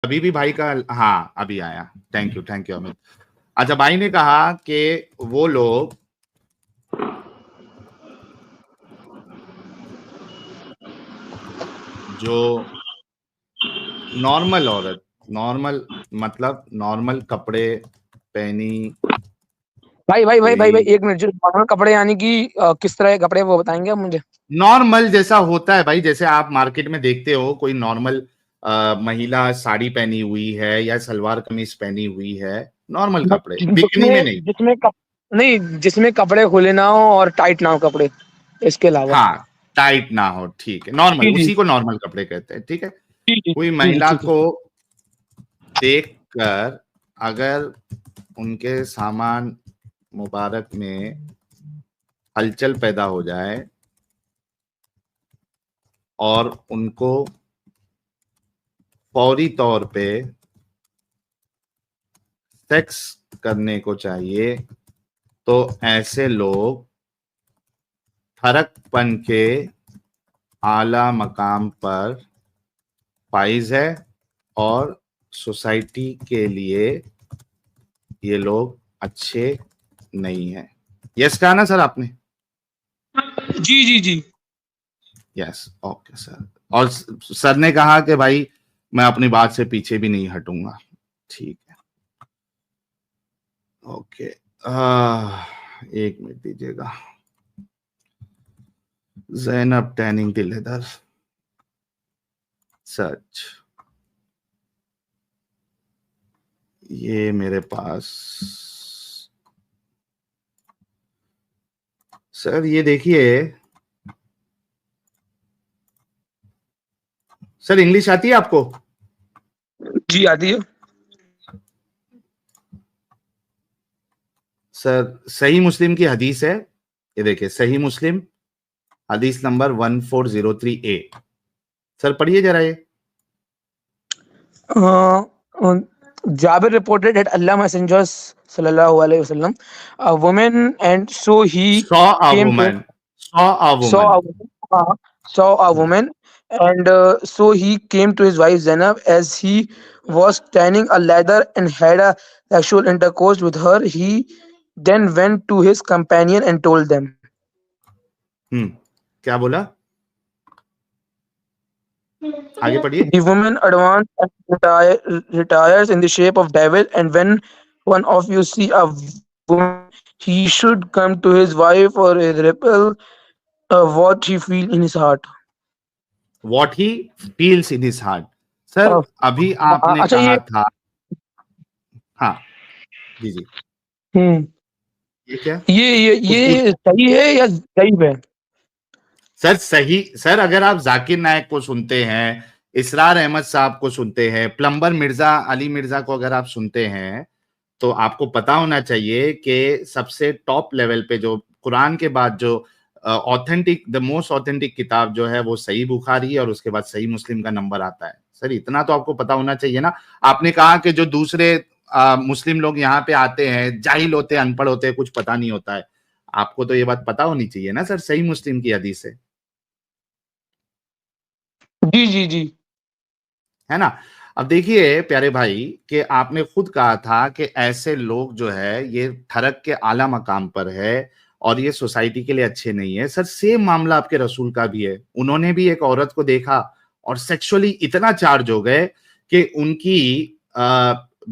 ابھی بھی بھائی کا ہاں ابھی آیا. تھینک یو امت. اچھا بھائی نے کہا کہ وہ لوگ جو نارمل عورت, نارمل مطلب نارمل کپڑے پہنی. بھائی ایک منٹ, جو نارمل کپڑے یعنی کہ کس طرح کے کپڑے وہ بتائیں گے آپ مجھے؟ نارمل جیسا ہوتا ہے بھائی, جیسے آپ مارکیٹ میں دیکھتے ہو کوئی نارمل مہیلا ساڑی پہنی ہوئی ہے یا سلوار قمیص پہنی ہوئی ہے, نارمل کپڑے, بکنی میں نہیں. جس میں کپڑے کھلے نہ ہو اور ٹائٹ نہ ہو کپڑے, اس کے علاوہ. ہاں ٹائٹ نہ ہو, ٹھیک ہے, نارمل, جی جی اسی کو نارمل کپڑے کہتے ہیں, ٹھیک ہے. جی جی کوئی جی مہیلا ٹھیک ہے. کو دیکھ کر اگر ان کے سامان مبارک میں ہلچل پیدا ہو جائے اور ان کو فوری طور پہ سیکس کرنے کو چاہیے, تو ایسے لوگ ٹھرک پن کے اعلی مقام پر فائز ہے اور سوسائٹی کے لیے یہ لوگ اچھے نہیں ہیں. یس کہا نا سر آپ نے؟ جی جی جی یس, اوکے سر. اور سر نے کہا کہ بھائی میں اپنی بات سے پیچھے بھی نہیں ہٹوں گا, ٹھیک ہے, اوکے. ایک منٹ دیجیے گا. زینب ٹیننگ دی لیدر سچ, یہ میرے پاس سر, یہ دیکھیے سر, انگلش آتی ہے آپ کو؟ جی آتی ہے. سر صحیح مسلم کی حدیث ہے, یہ دیکھیں صحیح مسلم حدیث نمبر 1403A. سر پڑھیے ذرا یہ. Jabir reported that Allah Messenger sallallahu alaihi wasallam a woman, and so he saw a came to woman, saw a saw woman. a saw a woman, and so he came to his wife Zainab as he was tanning a leather and had a sexual intercourse with her. He then went to his companion and told them. کیا بولا, آگے پڑھیے. The woman advanced and retires in the shape of devil, and when one of you see a woman, he should come to his wife or repel what he feel in his heart. What he feels in his heart. سر ابھی آپ نے اچھا کہا یہ تھا, ہاں جی جی, یہ کیا اس کی یہ صحیح ہے یا ضعیف ہے؟ سر صحیح, سر اگر آپ ذاکر نائک کو سنتے ہیں, اسرار احمد صاحب کو سنتے ہیں, پلمبر مرزا علی مرزا کو اگر آپ سنتے ہیں, تو آپ کو پتا ہونا چاہیے کہ سب سے ٹاپ لیول پہ جو قرآن کے بعد جو آتھینٹک, دا موسٹ آتھینٹک کتاب جو ہے وہ صحیح بخاری ہے, اور اس کے بعد صحیح مسلم کا نمبر آتا ہے. سر اتنا تو آپ کو پتا ہونا چاہیے نا. آپ نے کہا کہ جو دوسرے مسلم لوگ یہاں پہ آتے ہیں, جاہل ہوتے ہیں, ان پڑھ ہوتے ہیں, کچھ پتا نہیں ہوتا ہے. آپ کو تو یہ بات پتا ہونی چاہیے نا سر, صحیح مسلم کی حدیث ہے, جی جی جی ہے نا. اب دیکھیے پیارے بھائی کہ آپ نے خود کہا تھا کہ ایسے لوگ جو ہے یہ ٹھرک کے اعلی مقام پر ہے اور یہ سوسائٹی کے لیے اچھے نہیں ہے. سر سیم معاملہ آپ کے رسول کا بھی ہے. انہوں نے بھی ایک عورت کو دیکھا اور سیکشولی اتنا چارج ہو گئے کہ ان کی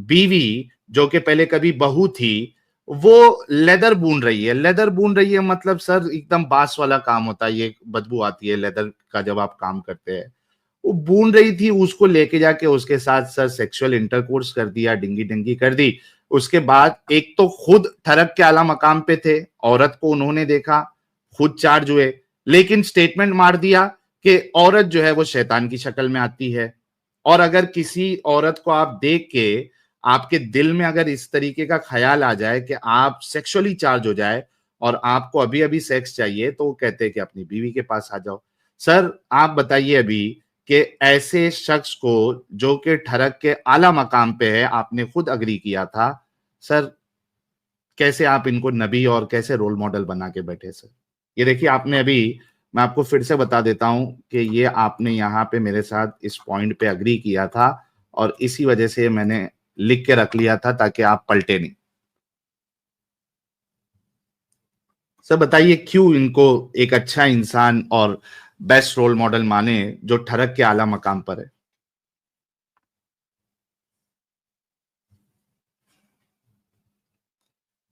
بیوی جو کہ پہلے کبھی بہو تھی, وہ لیدر بون رہی ہے. لیدر بون رہی ہے مطلب سر ایک دم باس والا کام ہوتا ہے, یہ بدبو آتی ہے لیدر کا جب آپ کام کرتے ہیں. وہ بون رہی تھی, اس کو لے کے جا کے اس کے ساتھ سر سیکشل انٹرکورس کر دیا, ڈنگی ڈنگی کر دی. اس کے بعد ایک تو خود ٹھرک کے اعلیٰ مقام پہ تھے, عورت کو انہوں نے دیکھا, خود چارج ہوئے, لیکن سٹیٹمنٹ مار دیا کہ عورت جو ہے وہ شیطان کی شکل میں آتی ہے. اور اگر کسی عورت کو آپ دیکھ کے آپ کے دل میں اگر اس طریقے کا خیال آ جائے کہ آپ سیکشولی چارج ہو جائے اور آپ کو ابھی ابھی سیکس چاہیے, تو وہ کہتے ہیں کہ اپنی بیوی کے پاس آ جاؤ. سر آپ بتائیے ابھی کہ ایسے شخص کو جو کہ ٹھرک کے اعلیٰ مقام پہ ہے, آپ نے خود اگری کیا تھا, سر کیسے آپ ان کو نبی اور کیسے رول ماڈل بنا کے بیٹھے سر. یہ دیکھیے آپ نے ابھی, میں آپ کو پھر سے بتا دیتا ہوں کہ یہ آپ نے یہاں پہ میرے ساتھ اس پوائنٹ پہ اگری کیا تھا, اور اسی وجہ سے میں نے لکھ کے رکھ لیا تھا تاکہ آپ پلٹے نہیں. سر بتائیے کیوں ان کو ایک اچھا انسان اور بیسٹ رول ماڈل مانے جو ٹھرک کے اعلیٰ مقام پر ہے؟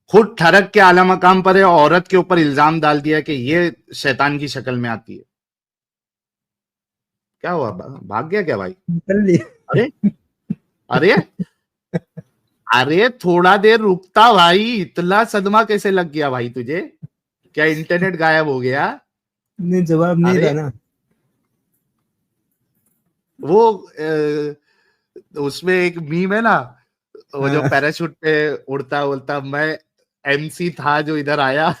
خود ٹھرک کے اعلیٰ مقام پر ہے، عورت کے اوپر الزام ڈال دیا کہ یہ شیطان کی شکل میں آتی ہے. کیا ہوا، بھاگ گیا کیا بھائی؟ نکل لیا. ارے ارے ارے تھوڑا دیر رکتا بھائی، اتنا صدمہ کیسے لگ گیا بھائی تجھے؟ کیا انٹرنیٹ غائب ہو گیا؟ نہیں جواب نہیں ارے تھا نا. وہ اس میں ایک میم ہے نا، وہ جو پیراشوٹ پہ اڑتا اڑتا، میں ایم سی تھا جو ادھر آیا.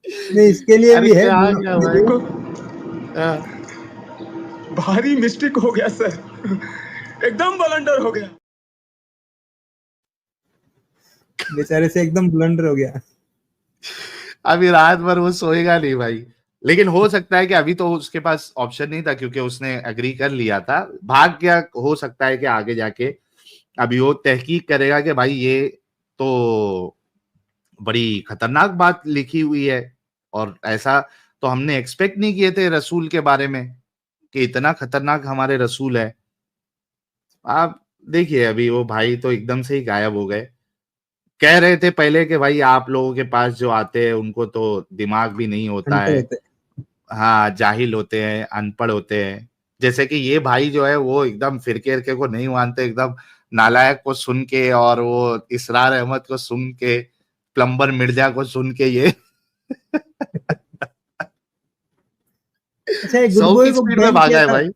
نہیں اس کے لیے ارے بھی ہے. کیا گیا بھائی؟ ہاں. بھاری مسٹیک ہو گیا سر، ایک دم بلنڈر ہو گیا. بیچارے سے ایک دم بلنڈر ہو گیا. ابھی رات بھر وہ سوئے گا نہیں بھائی، لیکن ہو سکتا ہے کہ ابھی تو اس کے پاس آپشن نہیں تھا کیونکہ اس نے اگری کر لیا تھا، بھاگ گیا. ہو سکتا ہے کہ آگے جا کے ابھی وہ تحقیق کرے گا کہ بھائی یہ تو بڑی خطرناک بات لکھی ہوئی ہے، اور ایسا تو ہم نے ایکسپیکٹ نہیں کیے تھے رسول کے بارے میں کہ اتنا خطرناک ہمارے رسول ہے. آپ دیکھیے ابھی وہ بھائی تو ایک دم سے ہی غائب ہو گئے. کہہ رہے تھے پہلے کہ بھائی آپ لوگوں کے پاس جو آتے ہیں ان کو تو دماغ بھی نہیں ہوتا ہے، ہاں جاہل ہوتے ہیں، ان پڑھ ہوتے ہیں. جیسے کہ یہ بھائی جو ہے وہ ایک دم فرقے کو نہیں مانتے، ایک دم نالائق کو سن کے اور وہ اسرار احمد کو سن کے، پلمبر مرزا کو سن کے یہ اچھا گڈ 100 بوائے کی کو سپیڈ میں بین بھاگا کیا ہے تھا. بھائی.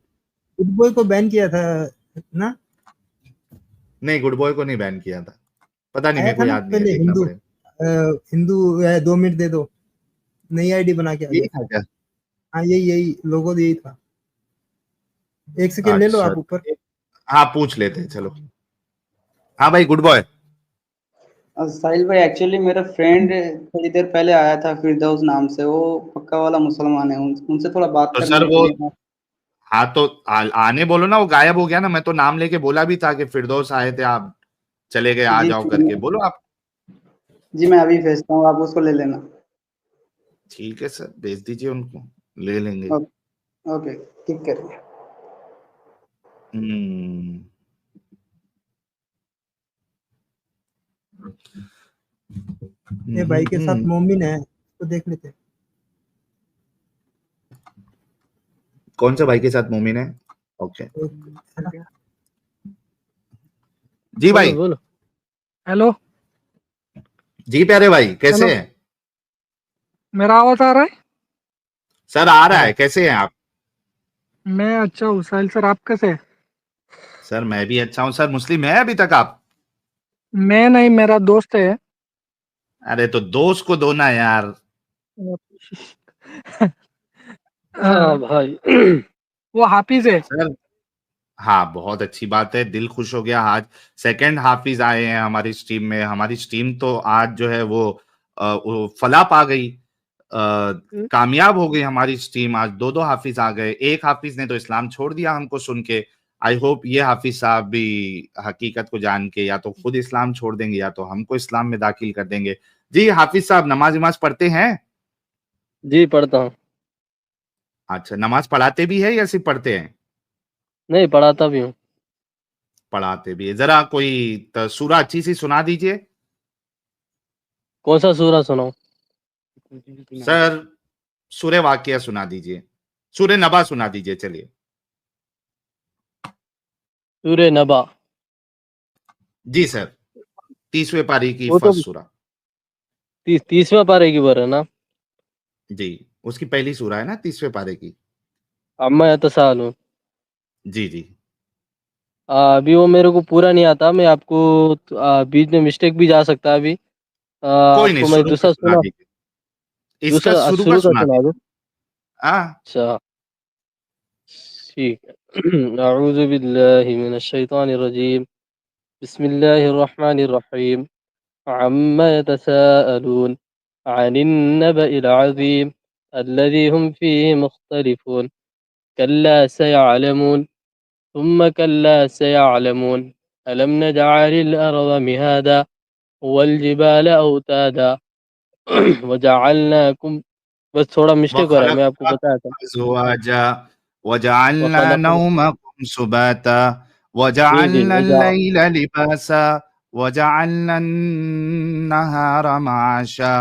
گڈ بوائے کو بین کیا تھا نا. نہیں گڈ بوائے کو نہیں بین کیا تھا، پتا نہیں آیا میرے تھا کو نا یاد نہیں ہے، پہلے دیکھنا پڑے. ہندو 2 منٹ دے دو، نئی آئی ڈی بنا کے آ یہی گیا. تھا کیا؟ ہاں یہی لوگو یہی تھا. ایک سیکنڈ لے لو اچھا آپ اوپر. ہاں پوچھ لیتے چلو. ہاں بھائی گڈ بوائے. ساحل بھائی ایکچولی میرا فرینڈ تھوڑی دیر پہلے آیا تھا فردوس نام سے، وہ پکا والا مسلمان ہے، ان سے تھوڑا بات تو سر کرنے کے وہ لیے. ہاں تو آنے بولو نا، وہ غائب ہو گیا نا. میں تو نام لے کے بولا بھی تھا کہ فردوس آئے تھے، آپ چلے گئے، آ جاؤ کر کے بولو آپ. جی میں ابھی بھیجتا ہوں، آپ اس کو لے لینا. ٹھیک ہے سر بھیج دیجیے، ان کو لے لیں گے. اوکے ٹھیک کریے. یہ بھائی کے ساتھ مومن ہے، اس کو دیکھ لیتے. کون سے بھائی کے ساتھ مومن ہے؟ اوکے جی بھائی. بولو. ہیلو جی پیارے بھائی کیسے ہیں؟ میرا آواز آ رہا ہے؟ سر آ رہا ہے. کیسے ہیں آپ؟ میں اچھا ہوں ساحل سر، آپ کیسے؟ سر میں بھی اچھا ہوں. سر مسلم ہے ابھی تک آپ؟ میں نہیں، میرا دوست ہے. ارے تو دوست کو دو نا یار. ہاں بھائی وہ حافظ ہے. سر ہاں بہت اچھی بات ہے، دل خوش ہو گیا. آج سیکنڈ حافظ آئے ہیں ہماری اسٹریم میں. ہماری اسٹریم تو آج جو ہے وہ فلاح پا گئی، کامیاب ہو گئی ہماری اسٹریم. آج 2 حافظ آ گئے. ایک حافظ نے تو اسلام چھوڑ دیا ہم کو سن کے. آئی ہوپ یہ حافظ صاحب بھی حقیقت کو جان کے یا تو خود اسلام چھوڑ دیں گے یا تو ہم کو اسلام میں داخل کر دیں گے. جی حافظ صاحب نماز پڑھتے ہیں؟ جی پڑھتا ہوں. اچھا نماز پڑھاتے بھی ہے یا صرف پڑھتے ہیں؟ نہیں پڑھاتا بھی ہوں. پڑھاتے بھی ہے. ذرا کوئی سورہ اچھی سی سنا دیجئے. کون سا سورہ سناؤں؟ سر سورہ واقعہ سنا دیجئے، سورہ نبا سنا دیجئے. چلیے سورہ نبا. جی سر 30ویں پاری کی وہ تو فرسٹ سورہ. 30واں پارے کی بر ہے نا؟ جی اس کی پہلی سورہ ہے نا 30ویں پارے کی. اما یتساءلون. جی جی ابھی وہ میرے کو پورا نہیں آتا، میں آپ کو بیچ میں مسٹیک بھی جا سکتا ہے. ابھی کوئی آپ نہیں، کو میں شروع کا دوسرا سنا دیجئے. اس کا دوسرا شروع کا شروع کا سنا سنا دوں. دیجئے. ہاں اچھا ٹھیک ہے. اعوذ باللہ من الشیطان الرجیم، بسم اللہ الرحمن الرحیم. عما يتساءلون عن النبأ العظيم الذي هم فيه مختلفون كلا سيعلمون ثم كلا سيعلمون ألم نجعل الأرض مهادا والجبال أوتادا وجعلناكم. بس تھوڑا مسٹیک ہو رہا ہے، میں آپ کو بتایا تھا. أزواجا وجعلنا وخلق نومكم سباتا وجعلنا الليل لباسا وجعلنا النهار معاشا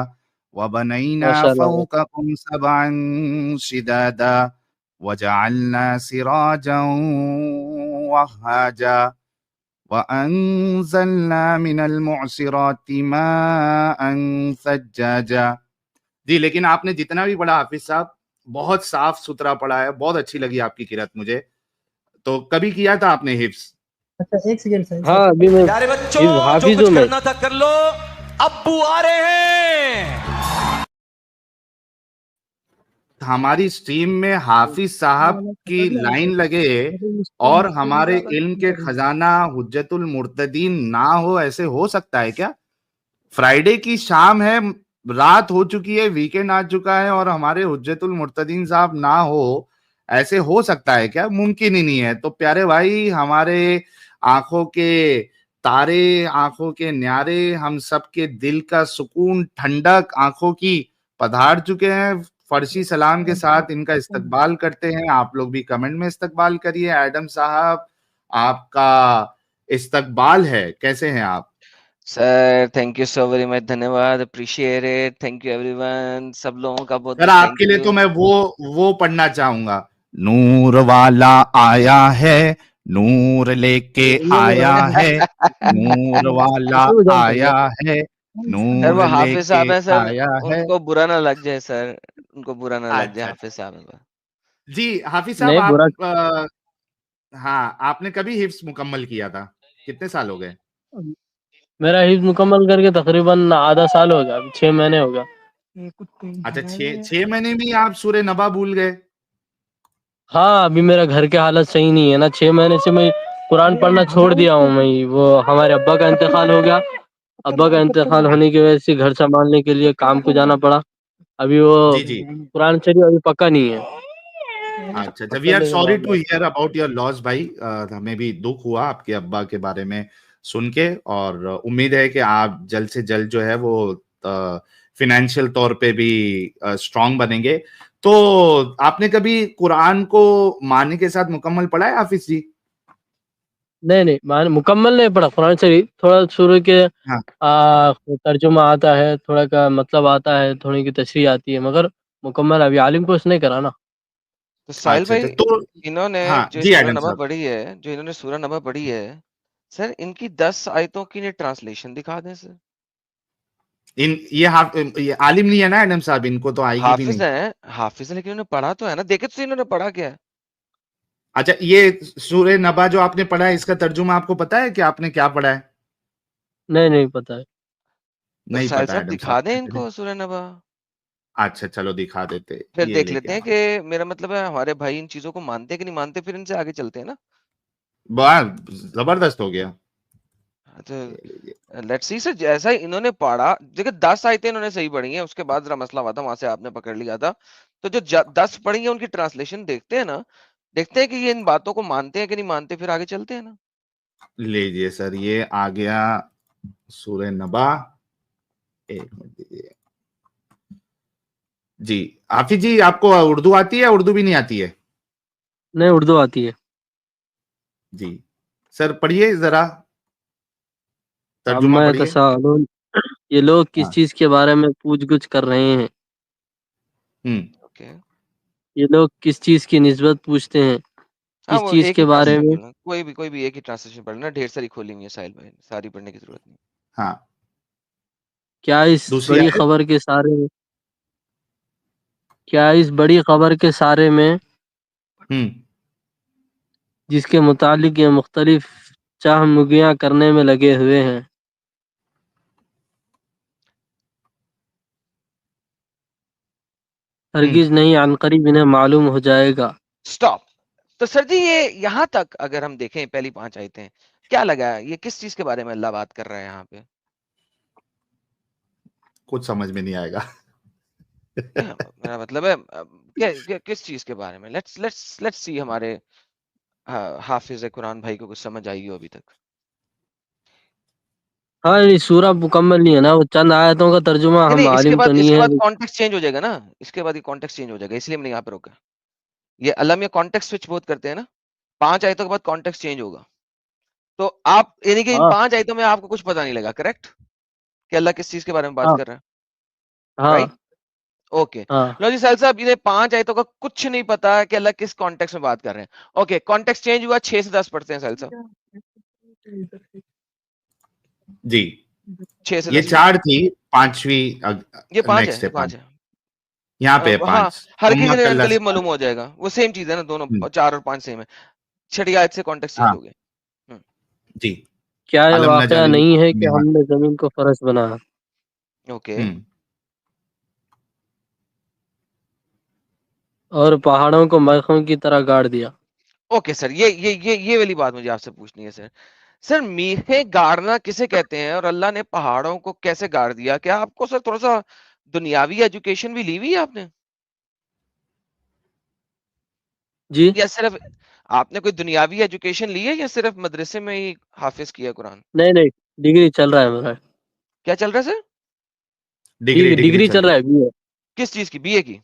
وبنينا ماشاء اللہ. فوقكم سبعا شدادا وجعلنا سراجا وهاجا وأنزلنا من المعصرات ماء ثجاجا. جی لیکن آپ نے جتنا بھی پڑھا حافظ صاحب بہت صاف ستھرا پڑھا ہے، بہت اچھی لگی آپ کی قرأت مجھے. تو کبھی کیا تھا آپ نے حفظ؟ اچھا ایک سیکنڈ سر. ہاں ابھی میں پیارے بچوں جو حافظ کچھ ہوں میں. کرنا تھا کر لو، ابو آ رہے ہیں. ہماری اسٹریم میں حافظ صاحب کی لائن لگے اور ہمارے علم کے خزانہ حجت المرتدین نہ ہو، ایسے ہو سکتا ہے کیا؟ فرائیڈے کی شام ہے، رات ہو چکی ہے، ویکینڈ آ چکا ہے اور ہمارے حجت المرتدین صاحب نہ ہو، ایسے ہو سکتا ہے کیا؟ ممکن ہی نہیں ہے. تو پیارے بھائی، ہمارے آنکھوں کے تارے، آنکھوں کے نیارے، ہم سب کے دل کا سکون، ٹھنڈک آنکھوں کی پدھار چکے ہیں. فرشی سلام کے ساتھ ان کا استقبال کرتے ہیں. آپ لوگ بھی کمنٹ میں استقبال کریے. ایڈم صاحب آپ کا استقبال ہے، کیسے ہیں آپ؟ Sir thank you so very much, دھنیہ واد، appreciate it, thank you everyone, سب لوگوں کا بہت سر بہت آپ کے تھینک لیے یو. تو میں وہ پڑھنا چاہوں گا. نور والا آیا ہے، نور لے کے آیا ہے، نور والا آیا ہے، سر نور وہ لے حافظ کے صاحب ہیں سر، آیا ہے. ان کو برا نہ لگ جائے سر، ان کو برا نہ لگ جائے اچھا حافظ صاحب کو. جی حافظ صاحب، نہیں برا. آپ ہاں آپ نے کبھی حفظ مکمل کیا تھا؟ کتنے سال ہو گئے؟ میرا حفظ مکمل کر کے تقریباً آدھا سال ہو گیا، 6 مہینے ہو گیا. اچھا 6 مہینے میں ہی آپ سورہ نبا بھول گئے؟ ہاں ابھی میرا گھر کے حالت صحیح نہیں ہے نا، 6 مہینے سے میں قرآن پڑھنا چھوڑ دیا ہوں. میں وہ ہمارے ابا کا انتقال ہو گیا، ابا کا انتقال ہونے کی وجہ سے گھر سنبھالنے کے لیے کام کو جانا پڑا. ابھی وہ جی جی. قرآن شریف ابھی پکا نہیں ہے. اچھا we are sorry to hear about your loss بھائی. ہمیں بھی دکھ ہوا آپ کے ابا کے بارے میں سن کے، اور امید ہے کہ آپ جلد سے جلد جو ہے وہ فائنینشیل طور پہ بھی اسٹرانگ بنیں گے. تو آپ نے کبھی قرآن کو معنی کے ساتھ مکمل پڑھا ہے حافظ جی؟ نہیں مکمل نہیں پڑھا قرآن شریف. تھوڑا شروع کے ہاں. ترجمہ آتا ہے، تھوڑا کا مطلب آتا ہے، تھوڑی کی تشریح آتی ہے، مگر مکمل ابھی عالم کورس نہیں کرا نا. تو ساحل اچھا بھائی، تو انہوں نے ہاں جو جی سورہ ایڈم نبا صاحب. پڑھی ہے، جو انہوں نے سورہ نبا پڑھی ہے سر، ان کی 10 آیتوں کی ٹرانسلیشن دکھا دیں سر. یہ عالم نہیں ہے نا ایڈم صاحب، ان کو تو آئے گی بھی حافظ نہیں. ہیں، حافظ ہیں، لیکن انہوں نے پڑھا تو ہے نا. دیکھے تو انہوں نے پڑھا کیا ہے. اچھا یہ سورہ نبا جو آپ نے پڑھا ہے، اس کا ترجمہ آپ کو پتا ہے کہ آپ نے کیا پڑھا ہے؟ نہیں پتہ ہے. تو نہیں ساحل پتا صاحب ایڈم دکھا دیں ان صاحب. کو سورہ نبا، اچھا چلو دکھا دیتے، پھر یہ دیکھ لے کے لیتے ہیں آؤ. کہ میرا مطلب ہے ہمارے بھائی ان چیزوں کو مانتے ہیں کہ نہیں مانتے، پھر ان سے آگے چلتے ہیں نا. بہت زبردست ہو گیا. تو لیٹس سی سر، جیسا ہی انہوں نے پڑھا، دیکھیں 10 آیتیں انہوں نے صحیح پڑھی ہیں، اس کے بعد ذرا مسئلہ ہوا تھا، وہاں سے آپ نے پکڑ لیا تھا. تو جو 10 پڑھی ہیں ان کی ٹرانسلیشن دیکھتے ہیں نا، دیکھتے ہیں کہ یہ ان باتوں کو مانتے ہیں کہ نہیں مانتے، پھر آگے چلتے ہیں نا. لیجئے سر، یہ آ گیا سورہ نبا. ایک منٹ دیجیے جی. حافظ جی آپ کو اردو آتی ہے، اردو بھی نہیں آتی ہے؟ نہیں اردو آتی ہے. جی سر پڑھیے ذرا، ترجمہ عما پڑھیے. یتساءلون، یہ لوگ کس ہاں. چیز کے بارے میں پوچھ گچھ کر رہے ہیں. اوکے. یہ لوگ کس چیز کی نسبت پوچھتے ہیں، ہاں کس وہ چیز ایک ہی کے بارے ٹرانسلیشن میں. پڑھنا، کوئی بھی ایک ہی ٹرانسلیشن پڑھنا، ڈھیر ساری کھولی ہوئی ہے ساحل بھائی، ساری پڑھنے کی ضرورت نہیں. ہاں کیا اس دوسری بڑی آیت. خبر کے سارے میں، کیا اس بڑی خبر کے سارے میں جس کے متعلق یہ مختلف چاہ مگیاں کرنے میں لگے ہوئے ہیں، ہرگز نہیں، عن قریب انہیں معلوم ہو جائے گا. سٹاپ. تو سر جی یہ یہاں تک اگر ہم دیکھیں پہلی 5 آیتیں، کیا لگا ہے یہ کس چیز کے بارے میں اللہ بات کر رہا ہے یہاں پہ؟ کچھ سمجھ میں نہیں آئے گا. میرا مطلب ہے کس چیز کے بارے میں؟ لیٹس سی ہمارے حافظ قرآن بھائی کو کچھ سمجھ آئی ہو ابھی تک. ہاں یہ سورہ مکمل نہیں ہے نا، وہ چند آیتوں کا ترجمہ، ہم نہیں، اس کے عالم تو بعد نہیں ہے. کانٹیکسٹ چینج ہو جائے گا نا، اس کے بعد یہ کانٹیکسٹ چینج ہو جائے گا، اس لیے ہم نے یہاں پہ روکا. یہ علم یا کانٹیکسٹ سوئچ بہت کرتے ہیں نا، 5 آیتوں کے بعد کانٹیکسٹ چینج ہوگا. تو آپ یعنی کہ ان ہاں 5 آیتوں میں آپ کو کچھ پتہ نہیں لگا، کریکٹ؟ کہ اللہ کس چیز کے بارے میں بات ہاں کر رہا ہے، ہاں رائٹ؟ اوکے. ہاں. لو جی سہیل صاحب، انہیں 5 آیتوں کا کچھ نہیں پتا کہ اللہ کس کانٹیکسٹ میں بات کر رہے ہیں. اوکے، کانٹیکسٹ چینج ہوا، 6 سے 10 پڑھتے ہیں سہیل صاحب، جی 6 سے یہ 10 4 تھی، 5ویں یہ 5 ہے، نیکسٹ ہے یہ 5 5. ہے. یہاں پہ ہاں 5 ہر ثم کسی کلا قلیب معلوم ہو جائے گا، وہ سیم چیز ہے نا، دونوں 4 اور 5 سیم ہے. 6 آیت سے کانٹیکسٹ چینج ہاں ہو گیا. جی. کیا یہ علم واقعہ نجعل نہیں ہے کہ الارض ہم نے زمین کو فرش بنایا اوکے. اور پہاڑوں کو میخوں کی طرح گاڑ دیا؟ اوکے سر، یہ والی بات مجھے آپ سے پوچھنی ہے سر. سر میخیں گاڑنا کسے کہتے ہیں، اور اللہ نے پہاڑوں کو کیسے گاڑ دیا؟ کیا آپ کو سر تھوڑا سا دنیاوی ایجوکیشن بھی لی ہوئی ہے آپ نے، جی یا صرف آپ نے کوئی دنیاوی ایجوکیشن لی ہے، یا صرف مدرسے میں ہی حافظ کیا قرآن؟ نہیں ڈگری چل رہا ہے میرا. کیا چل رہا ہے سر؟ ڈگری چل چل رہا رہی. ہے BA. کس چیز کی؟ بی اے کی؟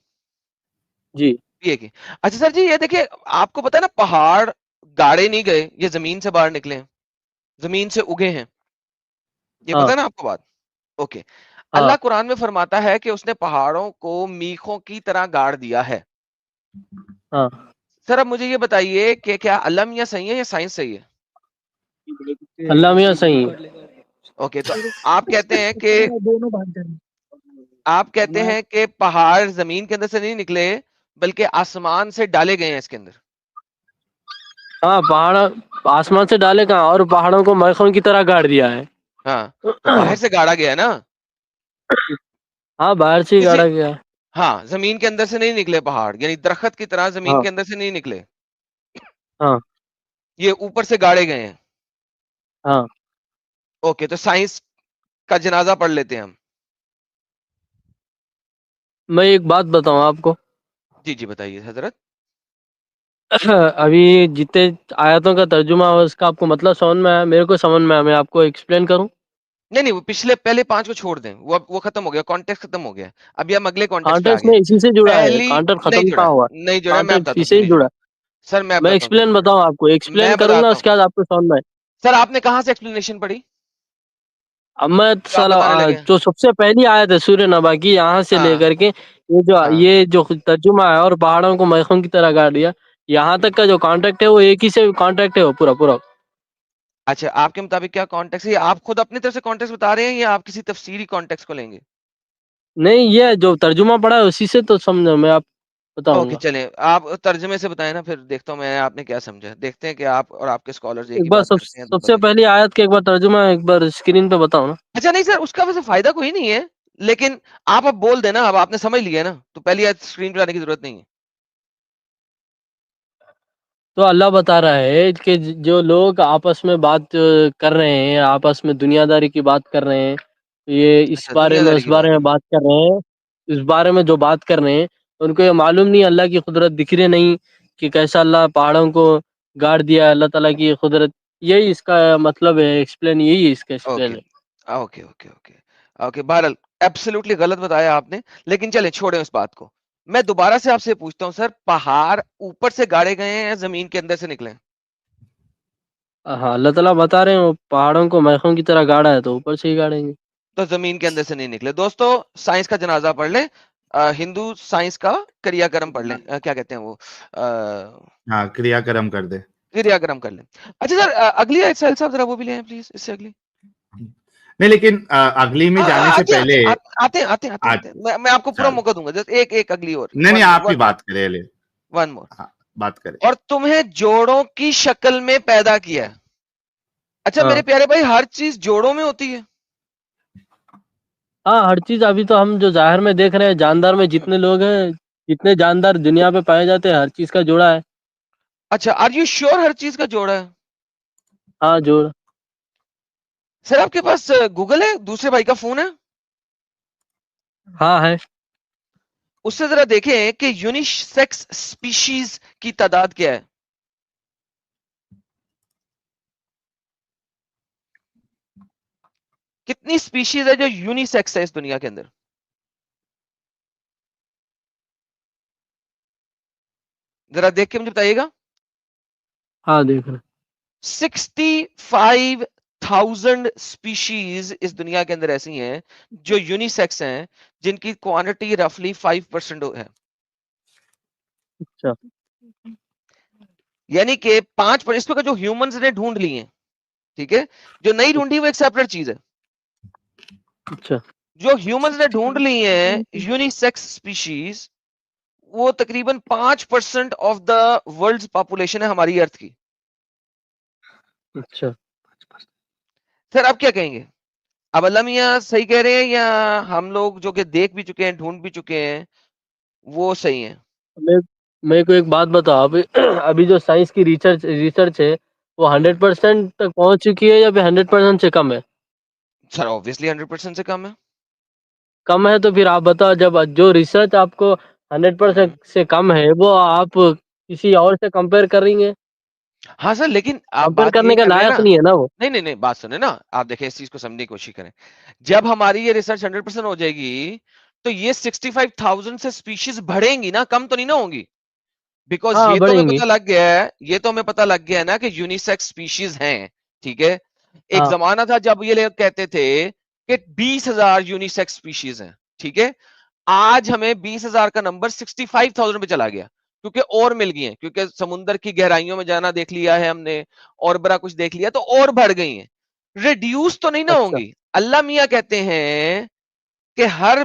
جی بی اے کی. اچھا سر جی، یہ دیکھیے آپ کو پتا ہے نا، پہاڑ گاڑے نہیں گئے، یہ زمین سے باہر نکلے ہیں، زمین سے اگے ہیں، یہ ہاں پتا ہے نا آپ کو بات؟ اوکے. ہاں اللہ قرآن میں فرماتا ہے کہ اس نے پہاڑوں کو میخوں کی طرح گاڑ دیا ہے. ہاں. سر اب مجھے یہ بتائیے کہ کیا علم یا صحیح ہے یا سائنس صحیح ہے؟ اللہ میاں صحیح ہے. اوکے، تو آپ کہتے ہیں کہ دونوں بات کریں. پہاڑ زمین کے اندر سے نہیں نکلے، بلکہ آسمان سے ڈالے گئے ہیں اس کے اندر. ہاں پہاڑ آسمان سے ڈالے کہاں، اور پہاڑوں کو میخوں کی طرح گاڑ دیا ہے. ہاں تو باہر سے گاڑا گیا ہے نا، ہاں باہر سے ہی کسی گاڑا گیا. ہاں زمین کے اندر سے نہیں نکلے پہاڑ، یعنی درخت کی طرح زمین ہاں کے اندر سے نہیں نکلے، ہاں یہ اوپر سے گاڑے گئے ہیں. ہاں. اوکے، تو سائنس کا جنازہ پڑھ لیتے ہیں ہم. میں ایک بات بتاؤں آپ کو، جی جی بتائیے حضرت. ابھی جتنے آیاتوں کا ترجمہ ہو اس کا آپ کو مطلب سمجھ میں آیا؟ میرے کو سمجھ میں آیا، میں آپ کو ایکسپلین کروں؟ نہیں وہ پہلے 5 کو چھوڑ دیں، وہ ختم ہو گیا، کانٹیکس ختم ہو گیا. ابھی ہم اگلے کانٹیکس پہ آ کانٹیکس گئے. میں اسی سے جڑا ہے، پہلی کانٹیکٹ نہیں ختم جڑا کہاں ہوا؟ نہیں جڑا میں کانٹیکٹ بتاتا ہوں اسی کیوں سے نہیں جڑا. جڑا. سر میں میں بتاتا ہوں کیوں ایکسپلین نہیں بتاؤں آپ کو، جڑا، ایکسپلین میں کروں گا بتاتا اس ہوں. کے بعد آپ کو سمجھ میں آئے. سر آپ نے کہاں سے ایکسپلینیشن پڑھی اب میں جو آپ بتانے لگے؟ جو سب سے پہلی آیت ہے سورہ نبا کی، یہاں سے لے ہاں کر کے ہاں یہ جو ترجمہ ہے، اور پہاڑوں کو میخوں کی طرح گاڑ دیا، یہاں تک کا جو کانٹیکٹ ہے وہ ایک ہی سے کانٹیکٹ ہے، وہ پورا. اچھا، آپ کے مطابق کیا کانٹیکس ہے؟ آپ خود اپنی طرف سے کانٹیکس بتا رہے ہیں، یا آپ کسی تفسیری کانٹیکس کو لیں گے؟ نہیں یہ جو ترجمہ پڑا ہے اسی سے تو سمجھو، میں آپ بتاؤں اوکے گا. چلیں، آپ ترجمے سے بتائیں نا، پھر دیکھتا ہوں میں آپ نے کیا سمجھا. دیکھتے ہیں کہ آپ اور آپ کے اسکالرز ایک ایک ہی بار بات کرتے ہیں سب دونوں سے کے. پہلی آیت کے ایک بار ترجمہ ایک بار اسکرین پہ بتاؤ نا. اچھا نہیں سر، اس کا ویسے فائدہ کوئی نہیں ہے، لیکن آپ اب بول دینا، اب آپ نے سمجھ لیا نا، تو پہلی اسکرین پہ آنے کی ضرورت نہیں ہے. تو اللہ بتا رہا ہے کہ جو لوگ آپس میں بات کر رہے ہیں، آپس میں دنیا داری کی بات کر رہے ہیں، یہ اس اچھا بارے دنیا میں داری اس کی بارے بات میں ہے. بات کر رہے ہیں، اس بارے میں جو بات کر رہے ہیں ان کو یہ معلوم نہیں اللہ کی قدرت دکھ رہی نہیں کہ کیسا اللہ پہاڑوں کو گاڑ دیا، اللہ تعالیٰ کی قدرت. یہی اس کا مطلب ہے، ایکسپلین یہی ہے، اس کا ایکسپلین اوکے ہے. Okay okay okay okay. بہرحال ایبسولوٹلی غلط بتایا آپ نے، لیکن چلیں چھوڑیں اس بات کو. میں دوبارہ سے آپ سے پوچھتا ہوں سر، پہاڑ اوپر سے گاڑے گئے ہیں یا زمین کے اندر سے نکلے ہیں؟ ہاں اللہ تعالیٰ بتا رہے ہیں وہ پہاڑوں کو میخوں کی طرح گاڑا ہے، تو اوپر سے ہی گاڑیں گے. تو زمین کے اندر سے نہیں نکلے. دوستو سائنس کا جنازہ پڑھ لیں، ہندو سائنس کا کریا کرم پڑھ لیں، کیا کہتے ہیں وہ، ہاں کریا کرم کر دے. کریا کرم کر لیں. اچھا سر اگلی آیت سہیل صاحب ذرا وہ بھی لے آئیں پلیز، اس سے اگلی. نہیں لیکن اگلی میں جانے سے آتے پہلے آتے آتے آتے آتے میں آپ کو پورا چل موقع دوں گا، جس ایک اگلی اور نہیں آپ ہی بات کرے لے. One more. ہاں بات کرے. اور تمہیں جوڑوں کی شکل میں پیدا کیا ہے. اچھا ہاں میرے پیارے بھائی، ہر چیز جوڑوں میں ہوتی ہے؟ ہاں ہر چیز. ابھی تو ہم جو ظاہر میں دیکھ رہے ہیں، جاندار میں جتنے لوگ ہیں، جتنے جاندار دنیا پہ پائے جاتے ہیں، ہر چیز کا جوڑا ہے. اچھا آر یو شیور ہر چیز کا جوڑا ہے؟ ہاں جوڑ. سر آپ کے پاس گوگل ہے؟ دوسرے بھائی کا فون ہے؟ ہاں ہے. اس سے ذرا دیکھیں کہ یونیسیکس سپیشیز کی تعداد کیا ہے. کتنی سپیشیز ہے جو یونیسیکس ہے اس دنیا کے اندر؟ ذرا دیکھ کے مجھے بتائیے گا. ہاں دیکھ رہے. 65,000 سپیشیز اس دنیا کے اندر ایسی ہیں جو یونیسیکس ہیں، جن کی کوانٹٹی رفلی 5% ہے. اچھا یعنی کہ 5% اس پہ جو ہیومنز نے ڈھونڈ لی ہیں، ٹھیک ہے، جو نہیں ڈھونڈی وہ ایک سیپریٹ چیز ہے. اچھا جو ہیومنز نے ڈھونڈ لی ہیں یونیسیکس سپیشیز، وہ تقریباً 5% آف دا ورلڈ پاپولیشن ہے ہماری ارتھ کی. اچھا. سر آپ کیا کہیں گے؟ اب اللہ میاں صحیح کہہ رہے ہیں یا ہم لوگ جو کہ دیکھ بھی چکے ہیں، ڈھونڈ بھی چکے ہیں، وہ صحیح ہیں؟ میں کو ایک بات بتاؤ، ابھی جو سائنس کی ریسرچ ہے وہ 100% تک پہنچ چکی ہے یا پھر 100% سے کم ہے؟ سر obviously 100% سے کم ہے. کم ہے تو پھر آپ بتاؤ، جب جو ریسرچ آپ کو 100% سے کم ہے وہ آپ کسی اور سے کمپیئر کر رہی ہیں؟ ہاں سر، لیکن آپ کمپیئر بات کرنے یہ کا کر رہے ہیں لائق نا. نہیں ہے نا وہ. نہیں بات سنیں نا، آپ دیکھیں اس چیز کو سمجھنے کی کوشش کریں. جب ہماری یہ ریسرچ 100% ہو جائے گی تو یہ 65,000 سے سپیشیز بڑھیں گی نا، کم تو نہیں نہ ہوں گی. بیکاز ہاں یہ تو ہمیں بڑھیں گی. پتہ لگ گیا ہے، یہ تو ہمیں پتہ لگ گیا ہے نا کہ یونیسیکس سپیشیز ہیں، ٹھیک ہے. ایک ہاں زمانہ تھا جب یہ لوگ کہتے تھے کہ 20,000 یونیسیکس سپیشیز ہیں، ٹھیک ہے. آج ہمیں 20,000 کا نمبر 65,000 پہ چلا گیا، کیونکہ اور مل گئی ہیں، کیونکہ سمندر کی گہرائیوں میں جانا دیکھ لیا ہے ہم نے، اور بڑا کچھ دیکھ لیا، تو اور بڑھ گئی ہیں. ریڈیوس تو نہیں نہ ہوں اچھا گی. اللہ میاں کہتے ہیں کہ ہر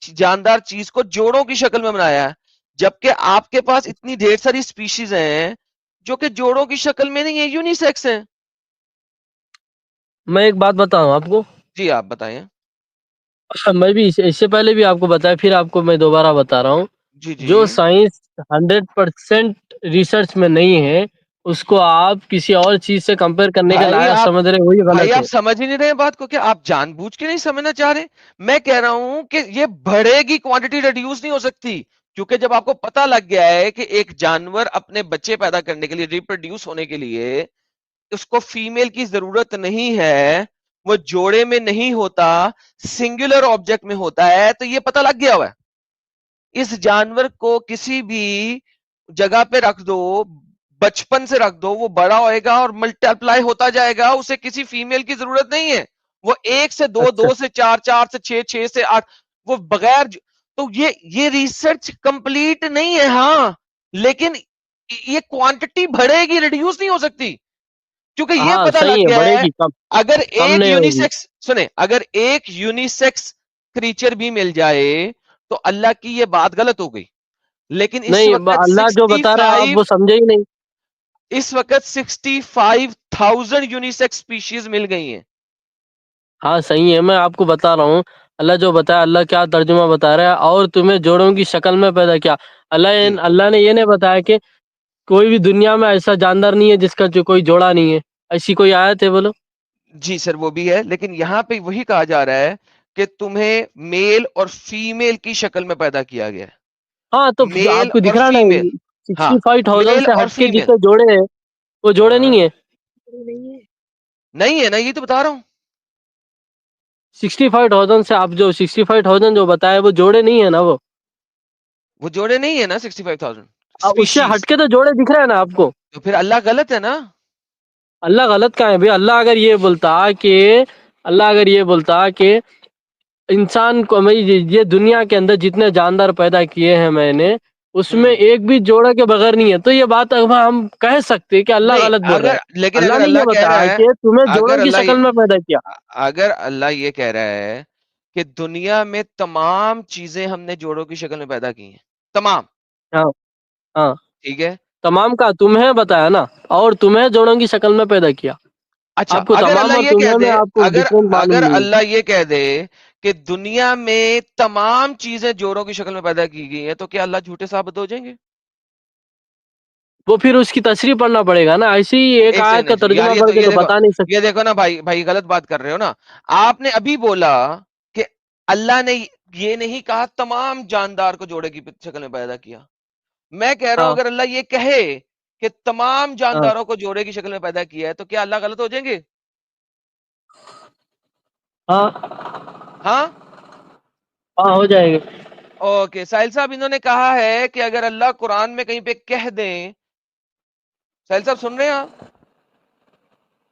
جاندار چیز کو جوڑوں کی شکل میں بنایا ہے، جبکہ آپ کے پاس اتنی ڈھیر ساری سپیشیز ہیں جو کہ جوڑوں کی شکل میں نہیں ہے، یونیسیکس ہیں. میں ایک بات بتاؤں آپ کو. جی آپ بتائیں. میں بھی اس سے پہلے بھی آپ کو بتایا، پھر آپ کو میں دوبارہ بتا رہا ہوں. جی جی جو سائنس 100% ریسرچ میں نہیں ہے اس کو آپ کسی اور چیز سے کمپیئر کرنے کے بھائی لائق آپ سمجھ رہے ہیں، وہی بھائی غلط ہے. آپ سمجھ ہی نہیں رہے بات کو، کہ آپ جان بوجھ کے نہیں سمجھنا چاہ رہے. میں کہہ رہا ہوں کہ یہ بڑھے گی، کوانٹٹی ریڈیوس نہیں ہو سکتی، کیونکہ جب آپ کو پتہ لگ گیا ہے کہ ایک جانور اپنے بچے پیدا کرنے کے لیے، ریپروڈیوس ہونے کے لیے اس کو فیمیل کی ضرورت نہیں ہے، وہ جوڑے میں نہیں ہوتا، سنگولر آبجیکٹ میں ہوتا ہے، تو یہ پتہ لگ گیا ہوا ہے. اس جانور کو کسی بھی جگہ پہ رکھ دو، بچپن سے رکھ دو، وہ بڑا ہوئے گا اور ملٹی ہوتا جائے گا، اسے کسی فیمیل کی ضرورت نہیں ہے. وہ 1 سے 2، اچھا 2 سے 4، 4 سے 6، 6 سے 8، وہ بغیر تو یہ ریسرچ کمپلیٹ نہیں ہے. ہاں لیکن یہ کوانٹٹی بڑھے گی، ریڈیوس نہیں ہو سکتی، کیونکہ یہ ہاں پتہ لگ صحیح ہے، گیا بڑھے ہے گی، کم اگر کم ایک نہیں ہوگی. یونیسیکس اگر ایک یونیسیکس کریچر بھی مل جائے تو اللہ کی یہ بات غلط ہو گئی. لیکن اس نہیں وقت اللہ جو بتا رہا ہے آپ وہ سمجھے ہی نہیں. 65,000 یونیسیکس سپیشیز مل گئی ہیں. ہاں صحیح ہے، میں آپ کو بتا رہا ہوں اللہ جو بتایا، اللہ کیا ترجمہ بتا رہا ہے، اور تمہیں جوڑوں کی شکل میں پیدا کیا. جی اللہ نے یہ نہیں بتایا کہ کوئی بھی دنیا میں ایسا جاندار نہیں ہے جس کا جو کوئی جوڑا نہیں ہے. ایسی کوئی آیت ہے بولو؟ جی سر وہ بھی ہے، لیکن یہاں پہ وہی کہا جا رہا ہے کہ تمہیں میل اور فیمیل کی شکل میں پیدا کیا گیا ہے. ہاں تو آپ میل کو اور دکھ رہا نا، فیمیل، ہاں 65,000 میل سے اور ہٹ کے فیمیل. جتنے جوڑے ہیں وہ جوڑے نہیں ہیں. نہیں ہے نا، یہ تو بتا رہا ہوں. 65,000 سے آپ جو 65,000 جو بتائے وہ جوڑے نہیں ہے نا. وہ جوڑے نہیں ہے نا 65,000 اس سے سپیشیز. ہٹ کے تو جوڑے دکھ رہے ہیں نا آپ کو. تو پھر اللہ غلط ہے نا. اللہ غلط کہاں ہے بھائی؟ اللہ اگر یہ بولتا کہ انسان کو میں یہ دنیا کے اندر جتنے جاندار پیدا کیے ہیں میں نے، اس میں ایک بھی جوڑا کے بغیر نہیں ہے، تو یہ بات ہم کہہ سکتے کہ اللہ نہیں غلط بول رہا ہے. لیکن اللہ اگر نے یہ کہہ بتایا رہا ہے، کہ تمہیں اگر جوڑوں کی اللہ شکل میں پیدا کیا. اگر اللہ یہ کہہ رہا ہے کہ دنیا میں تمام چیزیں ہم نے جوڑوں کی شکل میں پیدا کی ہیں، تمام، ہاں ہاں ٹھیک ہے. تمام کا تمہیں بتایا نا، اور تمہیں جوڑوں کی شکل میں پیدا کیا. اچھا آپ کو اگر تمام اللہ اور یہ کہہ تمہیں دے، میں آپ کو ڈفرینٹ معلوم اگر نہیں ہے. اللہ یہ کہہ دے کہ دنیا میں تمام چیزیں جوڑوں کی شکل میں پیدا کی گئی ہیں، تو کیا اللہ جھوٹے ثابت ہو جائیں گے؟ وہ پھر اس کی تشریح پڑھنا پڑے گا نا، ایسے ہی ایک آیت کا سیکنڈ یار، ترجمہ پڑھ کے تو بتا نہیں سکتے. یہ دیکھو نا بھائی غلط بات کر رہے ہو نا. آپ نے ابھی بولا کہ اللہ نے یہ نہیں کہا تمام جاندار کو جوڑے کی شکل میں پیدا کیا. میں کہہ رہا ہوں ہاں اگر اللہ یہ کہے کہ تمام ہاں جانداروں کو جوڑے کی شکل میں پیدا کیا ہے تو کیا اللہ غلط ہو جائیں گے؟ ہاں ہاں ہاں ہو جائے گا. اوکے ساحل صاحب انہوں نے کہا ہے کہ اگر اللہ قرآن میں کہیں پہ کہہ دیں، ساحل صاحب سن رہے ہیں آپ؟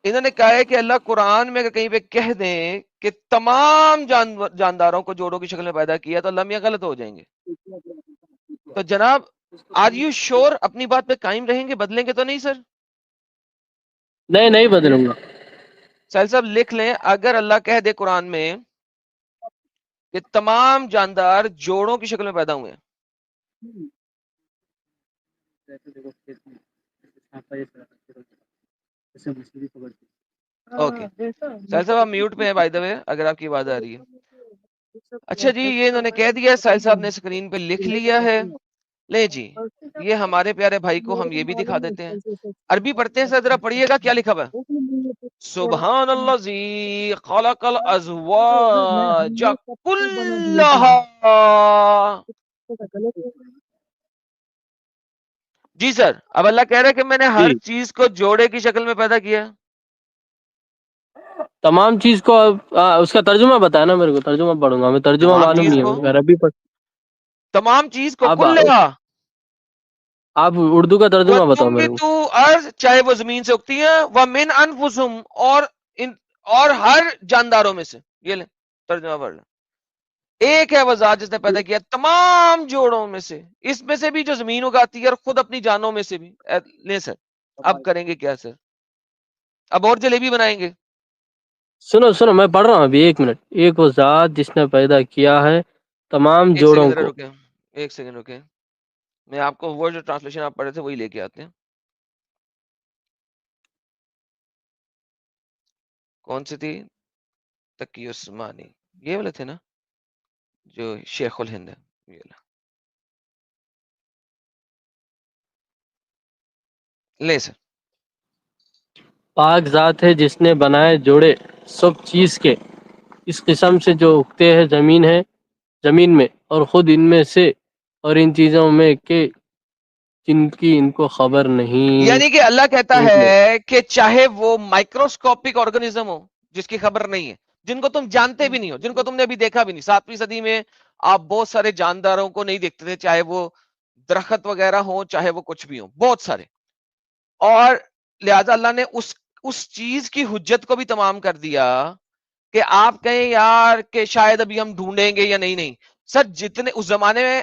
انہوں نے کہا ہے کہ اللہ قرآن میں اگر کہیں پہ کہہ دیں کہ تمام جانداروں کو جوڑوں کی شکل میں پیدا کیا تو اللہ میاں غلط ہو جائیں گے. تو جناب آر یو شور اپنی بات پہ قائم رہیں گے، بدلیں گے تو نہیں سر؟ نہیں نہیں بدلوں گا. ساحل صاحب لکھ لیں اگر اللہ کہہ دے قرآن میں کہ تمام جاندار جوڑوں کی شکل میں پیدا ہوئے ہیں، اوکے ساحل صاحب آپ میوٹ پہ ہیں بائی دا وے اگر آپ کی آواز آ رہی ہے. اچھا جی یہ انہوں نے کہہ دیا، ساحل صاحب نے اسکرین پہ لکھ لیا ہے. لے جی یہ ہمارے پیارے بھائی کو ہم یہ بھی دکھا دیتے ہیں. عربی پڑھتے ہیں سر، ذرا پڑھیے گا کیا لکھا ہوا ہے. سبحان اللہ زی خلق الازواج کلہا. جی سر اب اللہ کہہ رہا ہے کہ میں نے ہر جی چیز کو جوڑے کی شکل میں پیدا کیا. تمام چیز کو اس کا ترجمہ بتایا نا میرے کو، ترجمہ پڑھوں گا میں، ترجمہ تمام معلوم چیز نہیں ہے کو، میرے کو، عربی پڑھ. تمام چیز کو آپ کلہا آپ اردو کا ترجمہ بتاؤ میرے کو. وَتُنبِتُ ارض چاہے وہ زمین سے اگتی ہے، وَمِنْ أَنفُسِهِمْ اور ہر جانداروں میں سے. یہ لیں ترجمہ پڑھ لیں. ایک ہے وہ ذات جس نے پیدا کیا تمام جوڑوں میں سے، اس میں سے بھی جو زمین اگاتی ہے اور خود اپنی جانوں میں سے بھی. لیں سر اب کریں گے کیا سر؟ اب اور جلیبی بنائیں گے. سنو سنو میں پڑھ رہا ہوں ابھی، ایک منٹ. ایک وہ ذات جس نے پیدا کیا ہے تمام ایک جوڑوں سیکنڈ ذرا کو. رکیں، ایک سیکنڈ رکیں، میں آپ کو وہ جو ٹرانسلیشن آپ پڑھے تھے وہی لے کے آتے ہیں. کون سی تھی؟ تقی عثمانی، یہ والے تھے نا جو شیخ الہند ہے. یہ لے سر. پاک ذات ہے جس نے بنائے جوڑے سب چیز کے، اس قسم سے جو اگتے ہیں زمین میں، اور خود ان میں سے اور ان چیزوں میں کہ جن کی ان کو خبر نہیں. یعنی کہ اللہ کہتا دیکھ لو. ہے کہ چاہے وہ مائکروسکوپک آرگنزم ہو جس کی خبر نہیں ہے، جن کو تم جانتے بھی نہیں ہو، جن کو تم نے ابھی دیکھا بھی نہیں. 7ویں صدی میں آپ بہت سارے جانداروں کو نہیں دیکھتے تھے، چاہے وہ درخت وغیرہ ہو، چاہے وہ کچھ بھی ہو، بہت سارے. اور لہذا اللہ نے اس چیز کی حجت کو بھی تمام کر دیا کہ آپ کہیں یار کہ شاید ابھی ہم ڈھونڈیں گے یا نہیں. سر جتنے اس زمانے میں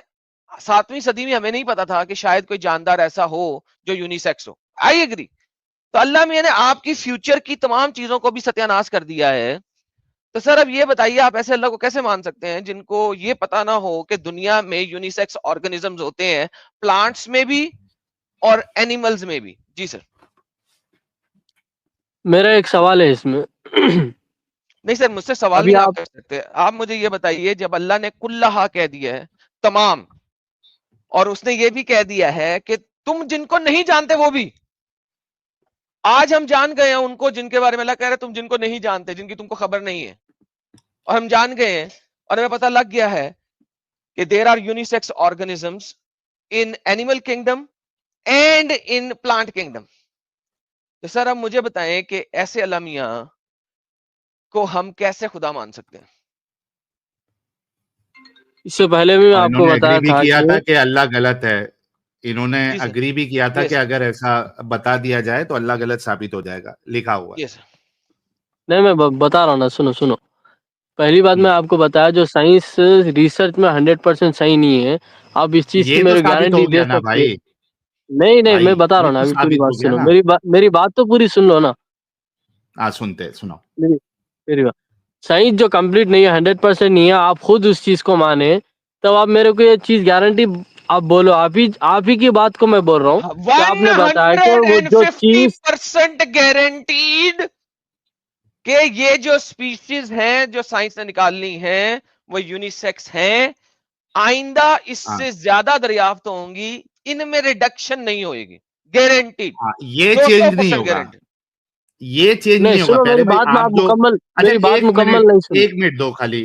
7ویں صدی میں ہمیں نہیں پتا تھا کہ شاید کوئی جاندار ایسا ہو جو یونیسیکس ہو. I agree. تو اللہ میں نے آپ کی فیوچر کی تمام چیزوں کو بھی ستیہ ناش کر دیا ہے. تو سر اب یہ بتائیے آپ ایسے اللہ کو کیسے مان سکتے ہیں جن کو یہ پتا نہ ہو کہ دنیا میں یونیسیکس آرگنزمز ہوتے ہیں، پلانٹس میں بھی اور اینیملز میں بھی. جی سر. میرا ایک سوال ہے اس میں. نہیں سر مجھ سے سوال ابھی نہیں آپ آپ کر سکتے. آپ مجھے یہ بتائیے جب اللہ نے کلہا کہہ دیا ہے تمام، اور اس نے یہ بھی کہہ دیا ہے کہ تم جن کو نہیں جانتے وہ بھی، آج ہم جان گئے ہیں ان کو جن کے بارے میں اللہ کہہ رہے تم جن کو نہیں جانتے، جن کی تم کو خبر نہیں ہے، اور ہم جان گئے ہیں اور ہمیں پتہ لگ گیا ہے کہ there are unisex organisms in animal kingdom and in plant kingdom. تو سر اب مجھے بتائیں کہ ایسے اللہ میاں کو ہم کیسے خدا مان سکتے ہیں؟ اس سے پہلے بھی میں اور آپ انہوں کو نے بتایا اگری بھی تھا کیا کہ تھا کہ اللہ غلط ہے. انہوں نے جی سر. اگری بھی کیا تھا یس کہ اگر ایسا بتا دیا جائے تو اللہ غلط ثابت ہو جائے گا، لکھا ہوا ہے. یس نہیں میں بتا رہا ہوں نا، سنو. پہلی بات ہم۔ میں آپ کو بتایا جو سائنس ریسرچ میں 100% صحیح نہیں ہے، آپ اس چیز کی یہ تو میرے ثابت گارنٹی ہو دے گیا نا سکتے ہیں. بھائی. نہیں میں بھائی بتا رہا یہ ہوں نا، تو ابھی پوری ثابت بات ہو گیا سنو، نا. میری بات تو پوری سن لو نا. سنتے سنو. میری بات سائنس جو کمپلیٹ نہیں ہے، 100% نہیں ہے، آپ خود اس چیز کو مانے تب آپ میرے کو یہ چیز گارنٹی آپ بولو. آپ ہی کی بات کو میں بول رہا ہوں کہ آپ نے بتایا کہ وہ جو چیز 150% گارنٹیڈ کہ یہ جو سپیشیز ہیں جو سائنس نے نکالنی ہیں وہ یونیسیکس ہیں، آئندہ اس ہاں سے زیادہ دریافت ہوں گی، ان میں ریڈکشن نہیں ہوئے گی. گارنٹیڈ، ہاں، یہ چینج نہیں 200% ہوگا. گارنٹی. یہ چینج نہیں نہیں ہوگا سنو پیارے میری بھائی. بات میں آپ آپ جو مکمل اچھا میری بات مکمل نہیں سنی. ایک منٹ دو خالی.